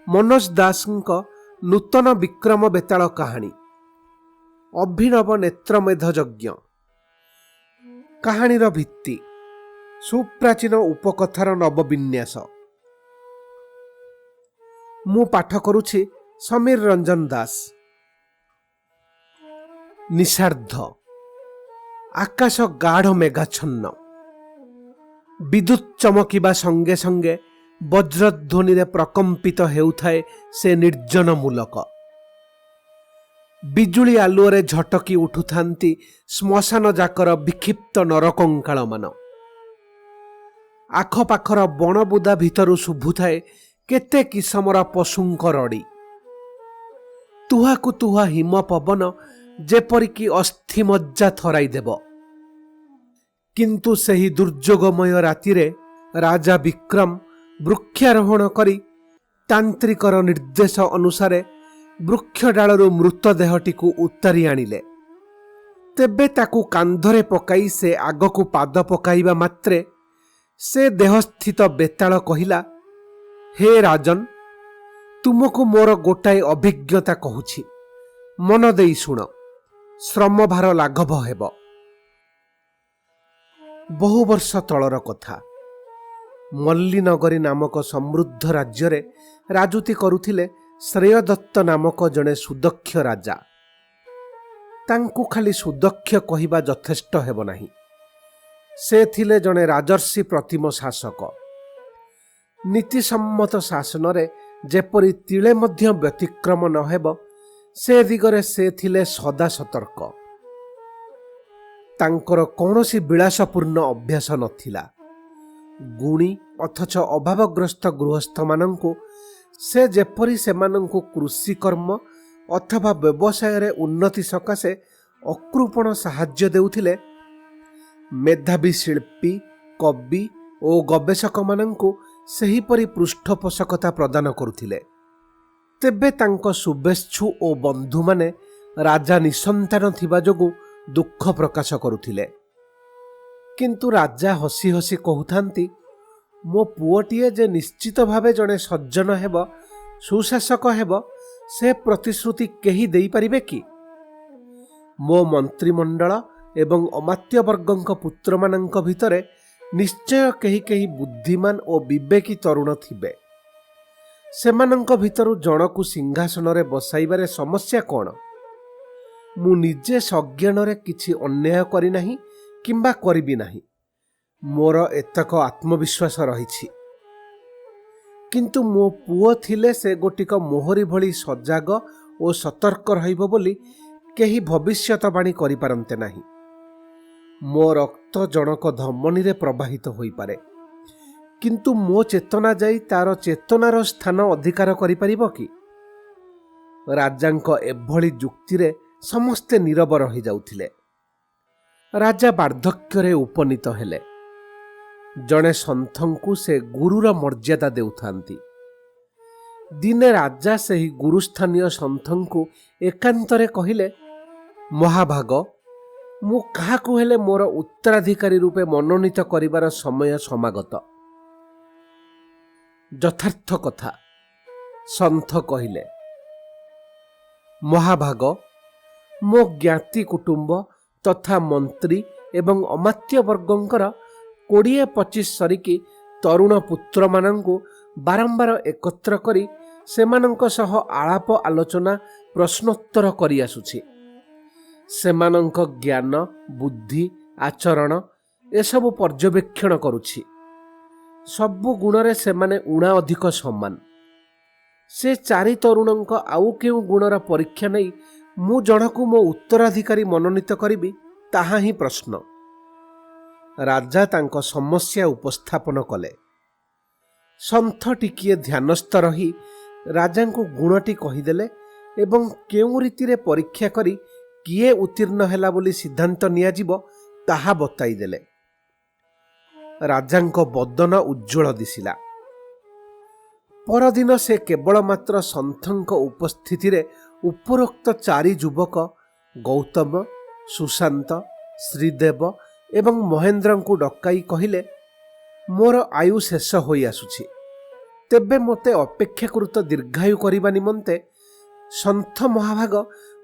मनोज दासଙ୍କ नूतन विक्रम बेताल कहानी अभिनव नेत्रमेध यज्ञ कहानीर भित्ति सुप्राचीन उपकथार नवविन्यास। मु पाठ करुछि समीर रंजन दास। निषार्ध आकाश गाढ़ मेघाच्छन्न। विद्युत चमकिबा संगे संगे वज्रध्वनि रे प्रकम्पित हेउथाए से निर्जन मूलक। बिजुली आलुओरे झटकी उठुथांती श्मशान जाकर विक्षिप्त नरकंकाल मान। आखपाखर बणबुदा भितरु शुभुथाए केते किसमर पशुंक रड़ी। तुहाकु तुहा हिम पवन जेपरिकी अस्थि मज्जा थराई देव। किंतु सही दुर्योगमय रातिरे राजा विक्रम वृक्षारोहण करी तांत्रिकर निर्देश अनुसारे वृक्ष डालरू मृतदेहटीकू उतारी आनिले। तेबे ताकू कांधरे पकाई से आगकू पाद पकाइबा मात्रे से देहस्थित बेताल कहिला, हे राजन, तुमको मोर गोटाए अभिज्ञता कहूछि, मन देई शुण, श्रमभार लाघव हेब। बहु वर्ष तलर कथा। मल्लीनगरी नामक समृद्ध राज्ୟରେ राजुती करुथिले श्रेयदत्त नामक जड़े सुदक्ष राजा। तांकु खाली सुदक्ष कहिबा यथेष्ट हेब नाही। से थिले जड़े राजर्षि प्रतिम शासक। नीतिसम्मत शासन रे जेपरि तिले मध्य व्यतिक्रम न हेब से दिगरे से थिले सदा सतर्क। तांकर कौनसी विलासपूर्ण अभ्यास नथिला। गुणी अथच अभावग्रस्त गृहस्थ मानंकु से जेपरि सेमानंकु कृषि कर्म अथवा व्यवसाय रे उन्नति सकाशे अकृपण साहाय्य देउथिले, मेधावी शिल्पी कवि और गवेषक मानंकु सेहीपरि पृष्ठपोषकता प्रदान करुथिले। तेबे तांको शुभेच्छु और बंधु माने राजा निसंतान थिबा जोगु दुख प्रकाश करुथिले। किंतु राजा हसी हसी कहूथांती, मो पुओटीए जे निश्चित भावे जड़े सज्जन हेब, सुशासक हेब, से प्रतिश्रुति केही देई परिबे कि? मो मंत्रिमंडल एवं अमात्यवर्गंक पुत्र मानंक भितरे निश्चय केही केही बुद्धिमान और विवेकी तरुण थिबे। सेमानंक भितरु जनकु सिंहासन रे बसाइबारे समस्या कोन? मु निजे सज्ञान रे किछि अन्याय करि नाही किंबा करिबि नाही। मोर एतक आत्मविश्वास रहिछि। किंतु मो पुओ थिले से गोटिक मोहरी भली सजाग और सतर्क रहिबो बोली केही भविष्यतवाणी करि पारन्ते नाही। मो रक्त जनक धमनी रे प्रवाहित होई पारे, किंतु मो चेतना जाई तार चेतनार स्थान अधिकार करि परिबो कि? राजांक एभली जुक्ति रे समस्ते नीरव रहि जाउथिले। राजा वार्धक्य उपनीत हेले। जड़े सन्थंकु से गुरुर मर्यादा देउथांती। दिने राजा सेही गुरुस्थानीय सन्थंकु एकांतरे कहिले, महाभाग, मु काहाकु हेले मोर उत्तराधिकारी रूपे मनोनीत करिबार समय समागत। यथार्थ कथा, सन्थ कहिले। महाभाग, मो ज्ञाति कुटुंब तथा मंत्री एवं अमात्य वर्गंकर 20-25 सरिकी तरुण पुत्र मानंकु बारंबार एकत्र करी सेमानंक सह आलाप आलोचना प्रश्नोत्तर करी आसुछि। सेमानंक ज्ञान बुद्धि आचरण एसबु पर्यवेक्षण करुछि। सबु गुणरे सेमाने उणा अधिक समान। से चारि तरुणंक आउ केउ गुणर परीक्षा नहीं मु जनकु मो उत्तराधिकारी मनोनीत करिबि, ताहा ही प्रश्न। राजा तांको समस्या उपस्थापन कले। सन्थ टिकिए ध्यानस्थ रही राजांकु गुणटी कहिदेले एवं केउ रीतिरे परीक्षा करी किए उत्तीर्ण हेला बोली सिद्धांत नियाजिबो ताहा बताई देले। राजांको बदन उज्ज्वल दिसिला। परदिन से केवल मात्र सन्थंक उपस्थिति रे उपरोक्त चारि युवक गौतम, सुशांत, श्रीदेव एवं महेंद्र को डकाई कहिले, मोर आयु शेष होई आसुछि। ତେବେ ମୋତେ ଅପେକ୍ଷାକୃତ ଦୀର୍ଘାୟୁ କରିବା ନିମନ୍ତେ ସନ୍ଥ ମହାଭାଗ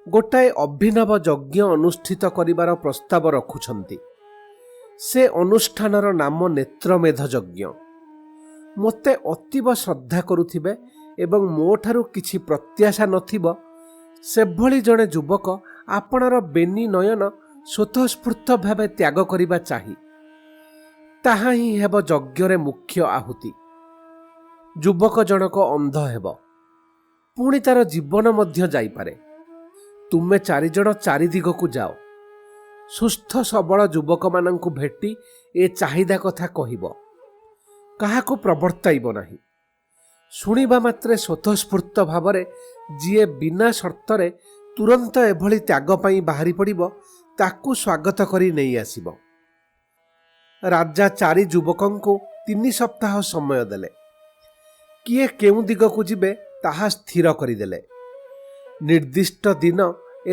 ଗୋଟାଏ ଅଭିନବ ଯଜ୍ଞ ଅନୁଷ୍ଠିତ କରିବାର ପ୍ରସ୍ତାବ ରଖୁଛନ୍ତି। ସେ ଅନୁଷ୍ଠାନର ନାମ ନେତ୍ରମେଧ ଯଜ୍ଞ। ମୋତେ ଅତୀବ ଶ୍ରଦ୍ଧା କରୁଥିବେ ଏବଂ ମୋଠାରୁ କିଛି ପ୍ରତ୍ୟାଶା ନଥିବ ସେଭଳି ଜଣେ ଯୁବକ ଆପଣର ବେନି ନୟନ ସ୍ୱତଃସ୍ଫୂର୍ତ୍ତ ଭାବେ ତ୍ୟାଗ କରିବା ଚାହିଁ। ତାହା ହିଁ ହେବ ଯଜ୍ଞରେ ମୁଖ୍ୟ ଆହୁତି। ଯୁବକ ଜଣକ ଅନ୍ଧ ହେବ, ପୁଣି ତାର ଜୀବନ ମଧ୍ୟ ଯାଇପାରେ। ତୁମେ ଚାରିଜଣ ଚାରିଦିଗକୁ ଯାଅ, ସୁସ୍ଥ ସବଳ ଯୁବକମାନଙ୍କୁ ଭେଟି ଏ ଚାହିଦା କଥା କହିବ, କାହାକୁ ପ୍ରବର୍ତ୍ତାଇବ ନାହିଁ। ଶୁଣିବା ମାତ୍ରେ ସ୍ୱତଃସ୍ଫୂର୍ତ୍ତ ଭାବରେ ଯିଏ ବିନା ସର୍ତ୍ତରେ ତୁରନ୍ତ ଏଭଳି ତ୍ୟାଗ ପାଇଁ ବାହାରି ପଡ଼ିବ ତାକୁ ସ୍ୱାଗତ କରି ନେଇ ଆସିବ। ରାଜା ଚାରି ଯୁବକଙ୍କୁ 3 ସପ୍ତାହ ସମୟ ଦେଲେ। କିଏ କେଉଁ ଦିଗକୁ ଯିବେ ତାହା ସ୍ଥିର କରିଦେଲେ। ନିର୍ଦ୍ଦିଷ୍ଟ ଦିନ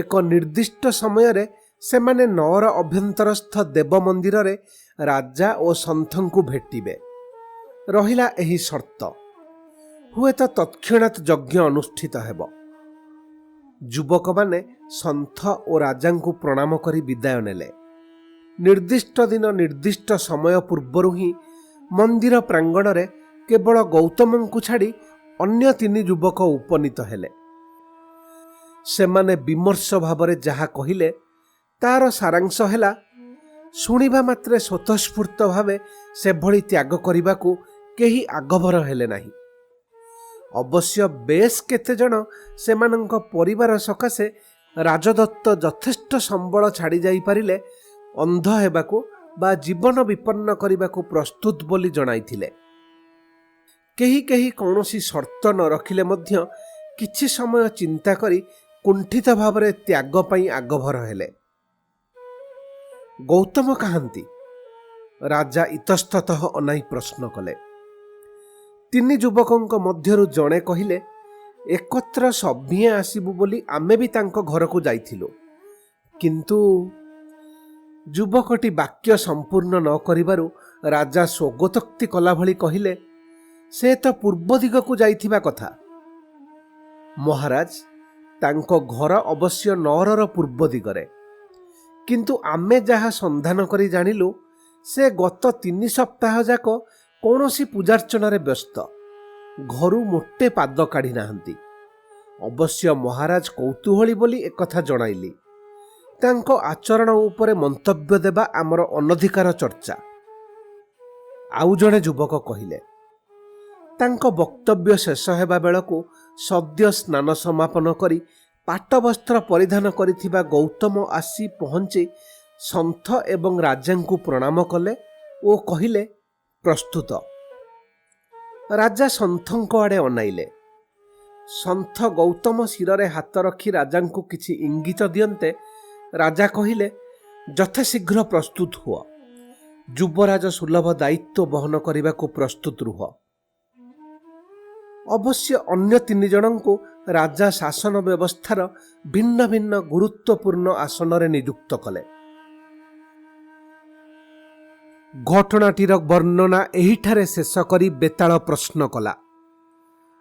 ଏକ ନିର୍ଦ୍ଦିଷ୍ଟ ସମୟରେ ସେମାନେ ନଅର ଅଭ୍ୟନ୍ତରସ୍ଥ ଦେବ ମନ୍ଦିରରେ ରାଜା ଓ ସନ୍ଥଙ୍କୁ ଭେଟିବେ। ରହିଲା ଏହି ସର୍ତ୍ତ, ହୁଏତ ତତ୍କ୍ଷଣାତ୍ ଯଜ୍ଞ ଅନୁଷ୍ଠିତ ହେବ। ଯୁବକମାନେ ସନ୍ଥ ଓ ରାଜାଙ୍କୁ ପ୍ରଣାମ କରି ବିଦାୟ ନେଲେ। ନିର୍ଦ୍ଦିଷ୍ଟ ଦିନ ନିର୍ଦ୍ଦିଷ୍ଟ ସମୟ ପୂର୍ବରୁ ହିଁ ମନ୍ଦିର ପ୍ରାଙ୍ଗଣରେ କେବଳ ଗୌତମଙ୍କୁ ଛାଡ଼ି ଅନ୍ୟ 3 ଯୁବକ ଉପନୀତ ହେଲେ। ସେମାନେ ବିମର୍ଷ ଭାବରେ ଯାହା କହିଲେ ତାର ସାରାଂଶ ହେଲା, ଶୁଣିବା ମାତ୍ରେ ସ୍ୱତଃସ୍ଫୂର୍ତ୍ତ ଭାବେ ସେଭଳି ତ୍ୟାଗ କରିବାକୁ କେହି ଆଗଭର ହେଲେ ନାହିଁ। ଅବଶ୍ୟ ବେଶ୍ କେତେଜଣ ସେମାନଙ୍କ ପରିବାର ସକାଶେ ରାଜଦତ୍ତ ଯଥେଷ୍ଟ ସମ୍ବଳ ଛାଡ଼ି ଯାଇପାରିଲେ ଅନ୍ଧ ହେବାକୁ ବା ଜୀବନ ବିପନ୍ନ କରିବାକୁ ପ୍ରସ୍ତୁତ ବୋଲି ଜଣାଇଥିଲେ। କେହି କେହି କୌଣସି ସର୍ତ୍ତ ନ ରଖିଲେ ମଧ୍ୟ କିଛି ସମୟ ଚିନ୍ତା କରି କୁଣ୍ଠିତ ଭାବରେ ତ୍ୟାଗ ପାଇଁ ଆଗଭର ହେଲେ। ଗୌତମ କାହାନ୍ତି? ରାଜା ଇତସ୍ତତଃ ଅନାଇ ପ୍ରଶ୍ନ କଲେ। 3 ଯୁବକଙ୍କ ମଧ୍ୟରୁ ଜଣେ କହିଲେ, ଏକତ୍ର ସଭିଏଁ ଆସିବୁ ବୋଲି ଆମେ ବି ତାଙ୍କ ଘରକୁ ଯାଇଥିଲୁ, କିନ୍ତୁ ଯୁବକଟି ବାକ୍ୟ ସମ୍ପୂର୍ଣ୍ଣ ନ କରିବାରୁ ରାଜା ସ୍ୱଗତୋକ୍ତି କଲା ଭଳି କହିଲେ, ସେ ତ ପୂର୍ବ ଦିଗକୁ ଯାଇଥିବା କଥା। ମହାରାଜ, ତାଙ୍କ ଘର ଅବଶ୍ୟ ନଅରର ପୂର୍ବ ଦିଗରେ, କିନ୍ତୁ ଆମେ ଯାହା ସନ୍ଧାନ କରି ଜାଣିଲୁ ସେ ଗତ 3 ସପ୍ତାହ ଯାକ କୌଣସି ପୂଜାର୍ଚ୍ଚନାରେ ବ୍ୟସ୍ତ, ଘରୁ ମୋଟେ ପାଦ କାଢ଼ି ନାହାନ୍ତି। ଅବଶ୍ୟ ମହାରାଜ କୌତୂହଳୀ ବୋଲି ଏକଥା ଜଣାଇଲି। ତାଙ୍କ ଆଚରଣ ଉପରେ ମନ୍ତବ୍ୟ ଦେବା ଆମର ଅନଧିକାର ଚର୍ଚ୍ଚା। ଆଉ ଜଣେ ଯୁବକ କହିଲେ। ତାଙ୍କ ବକ୍ତବ୍ୟ ଶେଷ ହେବା ବେଳକୁ ସଦ୍ୟ ସ୍ନାନ ସମାପନ କରି ପାଟବସ୍ତ୍ର ପରିଧାନ କରିଥିବା ଗୌତମ ଆସି ପହଞ୍ଚି ସନ୍ଥ ଏବଂ ରାଜାଙ୍କୁ ପ୍ରଣାମ କଲେ ଓ କହିଲେ, ପ୍ରସ୍ତୁତ। ରାଜା ସନ୍ଥଙ୍କ ଆଡ଼େ ଅନାଇଲେ। ସନ୍ଥ ଗୌତମ ଶିରରେ ହାତ ରଖି ରାଜାଙ୍କୁ କିଛି ଇଙ୍ଗିତ ଦିଅନ୍ତେ ରାଜା କହିଲେ, ଯଥାଶୀଘ୍ର ପ୍ରସ୍ତୁତ ହୁଅ। ଯୁବରାଜ ସୁଲଭ ଦାୟିତ୍ୱ ବହନ କରିବାକୁ ପ୍ରସ୍ତୁତ ରୁହ। ଅବଶ୍ୟ ଅନ୍ୟ 3 ଜଣଙ୍କୁ ରାଜା ଶାସନ ବ୍ୟବସ୍ଥାର ଭିନ୍ନ ଭିନ୍ନ ଗୁରୁତ୍ୱପୂର୍ଣ୍ଣ ଆସନରେ ନିଯୁକ୍ତ କଲେ। ଘଟଣାଟିର ବର୍ଣ୍ଣନା ଏହିଠାରେ ଶେଷ କରି ବେତାଳ ପ୍ରଶ୍ନ କଲା,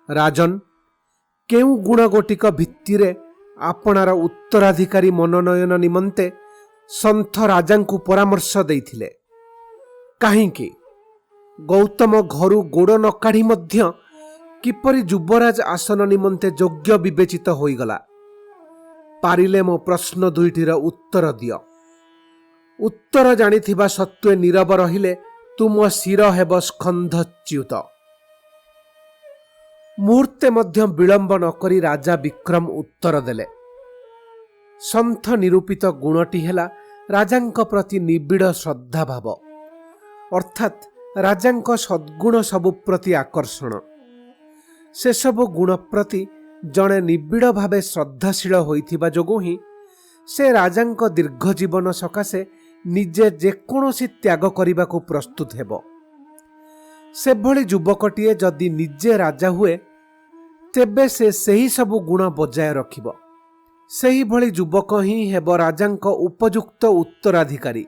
ରାଜନ୍, କେଉଁ ଗୁଣ ଗୋଟିକ ଭିତ୍ତିରେ ଆପଣାର ଉତ୍ତରାଧିକାରୀ ମନୋନୟନ ନିମନ୍ତେ ସନ୍ଥ ରାଜାଙ୍କୁ ପରାମର୍ଶ ଦେଇଥିଲେ? କାହିଁକି ଗୌତମ ଘରୁ ଗୋଡ଼ ନ କାଢ଼ି ମଧ୍ୟ କିପରି ଯୁବରାଜ ଆସନ ନିମନ୍ତେ ଯୋଗ୍ୟ ବିବେଚିତ ହୋଇଗଲା? ପାରିଲେ ମୋ ପ୍ରଶ୍ନ 2ଟିର ଉତ୍ତର ଦିଅ। ଉତ୍ତର ଜାଣିଥିବା ସତ୍ତ୍ୱେ ନୀରବ ରହିଲେ ତୁମ ଶିର ହେବ ସ୍କନ୍ଧଚ୍ୟୁତ। ମୁହୂର୍ତ୍ତେ ମଧ୍ୟ ବିଳମ୍ବ ନ କରି ରାଜା ବିକ୍ରମ ଉତ୍ତର ଦେଲେ। ସନ୍ଥ ନିରୂପିତ ଗୁଣଟି ହେଲା ରାଜାଙ୍କ ପ୍ରତି ନିବିଡ଼ ଶ୍ରଦ୍ଧାଭାବ, ଅର୍ଥାତ୍ ରାଜାଙ୍କ ସଦ୍ଗୁଣ ସବୁ ପ୍ରତି ଆକର୍ଷଣ। ସେସବୁ ଗୁଣ ପ୍ରତି ଜଣେ ନିବିଡ଼ ଭାବେ ଶ୍ରଦ୍ଧାଶୀଳ ହୋଇଥିବା ଯୋଗୁଁ ହିଁ ସେ ରାଜାଙ୍କ ଦୀର୍ଘ ଜୀବନ ସକାଶେ ନିଜେ ଯେକୌଣସି ତ୍ୟାଗ କରିବାକୁ ପ୍ରସ୍ତୁତ ହେବ। ସେଭଳି ଯୁବକଟିଏ ଯଦି ନିଜେ ରାଜା ହୁଏ ତେବେ ସେ ସେହି ସବୁ ଗୁଣ ବଜାୟ ରଖିବ। ସେହିଭଳି ଯୁବକ ହିଁ ହେବ ରାଜାଙ୍କ ଉପଯୁକ୍ତ ଉତ୍ତରାଧିକାରୀ।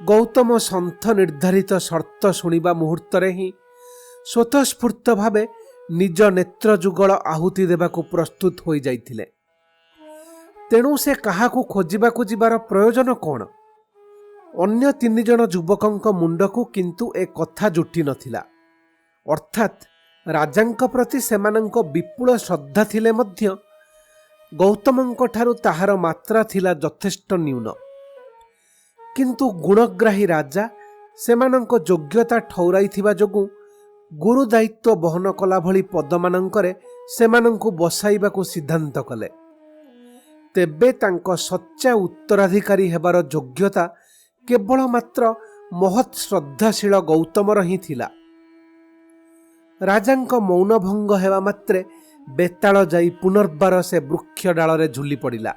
ଗୌତମ ସନ୍ଥ ନିର୍ଦ୍ଧାରିତ ସର୍ତ୍ତ ଶୁଣିବା ମୁହୂର୍ତ୍ତରେ ହିଁ ସ୍ୱତଃସ୍ଫୂର୍ତ୍ତ ଭାବେ ନିଜ ନେତ୍ର ଯୁଗଳ ଆହୁତି ଦେବାକୁ ପ୍ରସ୍ତୁତ ହୋଇଯାଇଥିଲେ। ତେଣୁ ସେ କାହାକୁ ଖୋଜିବାକୁ ଯିବାର ପ୍ରୟୋଜନ କ'ଣ? ଅନ୍ୟ 3 ଜଣ ଯୁବକଙ୍କ ମୁଣ୍ଡକୁ କିନ୍ତୁ ଏ କଥା ଜୁଟି ନଥିଲା। ଅର୍ଥାତ୍ ରାଜାଙ୍କ ପ୍ରତି ସେମାନଙ୍କ ବିପୁଳ ଶ୍ରଦ୍ଧା ଥିଲେ ମଧ୍ୟ ଗୌତମଙ୍କ ଠାରୁ ତାହାର ମାତ୍ରା ଥିଲା ଯଥେଷ୍ଟ ନ୍ୟୁନ। କିନ୍ତୁ ଗୁଣଗ୍ରାହୀ ରାଜା ସେମାନଙ୍କ ଯୋଗ୍ୟତା ଠଉରାଇଥିବା ଯୋଗୁଁ ଗୁରୁ ଦାୟିତ୍ୱ ବହନ କଲା ଭଳି ପଦମାନଙ୍କରେ ସେମାନଙ୍କୁ ବସାଇବାକୁ ସିଦ୍ଧାନ୍ତ କଲେ। ତେବେ ତାଙ୍କ ସଚ୍ଚା ଉତ୍ତରାଧିକାରୀ ହେବାର ଯୋଗ୍ୟତା କେବଳ ମାତ୍ର ମହତ୍ ଶ୍ରଦ୍ଧାଶୀଳ ଗୌତମର ହିଁ ଥିଲା। ରାଜାଙ୍କ ମୌନଭଙ୍ଗ ହେବା ମାତ୍ରେ ବେତାଳ ଯାଇ ପୁନର୍ବାର ସେ ବୃକ୍ଷ ଡାଳରେ ଝୁଲି ପଡ଼ିଲା।